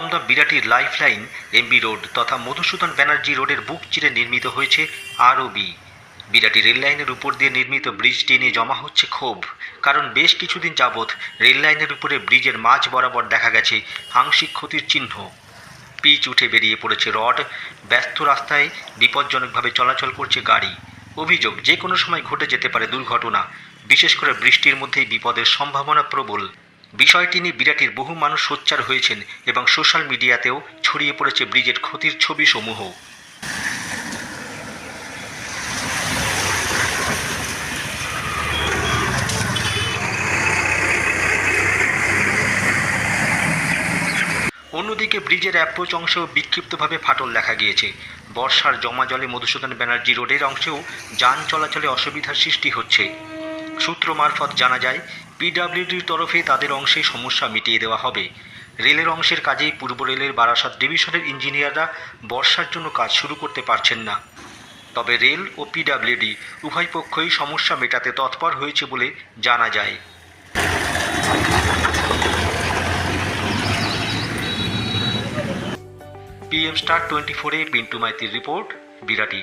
Dumdum বিরাটির lifeline MB road তথা মধুসূদন ব্যানার্জি রোডের বুক চিরে নির্মিত হয়েছে আরওবি। বিরাটি রেললাইনের উপর দিয়ে নির্মিত ব্রিজটি নিয়ে জমা হচ্ছে ক্ষোভ। কারণ বেশ কিছুদিন যাবৎ রেললাইনের উপরে ব্রিজের মাঝ বরাবর দেখা গেছে আংশিক ক্ষতির চিহ্ন। পিচ উঠে বেরিয়ে পড়েছে রড, ব্যস্ত রাস্তায় বিপজ্জনকভাবে চলাচল করছে গাড়ি। অভিযোগ, যে কোনো সময় ঘটে যেতে পারে দুর্ঘটনা, বিশেষ করে বৃষ্টির মধ্যেই বিপদের সম্ভাবনা প্রবল। বিষয়টি নিয়ে বিরাটির বহু মানুষ সোচ্চার হয়েছেন এবং সোশ্যাল মিডিয়াতেও ছড়িয়ে পড়েছে ব্রিজের ক্ষতির ছবি সমূহ। অন্যদিকে ব্রিজের অ্যাপ্রোচ অংশেও বিক্ষিপ্তভাবে ফাটল দেখা গিয়েছে। বর্ষার জমা জলে মধুসূদন ব্যানার্জি রোডের অংশেও যান চলাচলে অসুবিধার সৃষ্টি হচ্ছে। সূত্র মারফত জানা যায়, পিডব্লিউডির তরফে তাদের অংশে সমস্যা মিটিয়ে দেওয়া হবে। রেলের অংশের কাজেই পূর্ব রেলের বারাসাত ডিভিশনের ইঞ্জিনিয়াররা বর্ষার জন্য কাজ শুরু করতে পারছেন না। তবে রেল ও পিডব্লিউডি উভয় পক্ষই সমস্যা মেটাতে তৎপর হয়েছে বলে জানা যায়। PM Star 24-এ পিন্টু মাইতির রিপোর্ট, বিরাটি।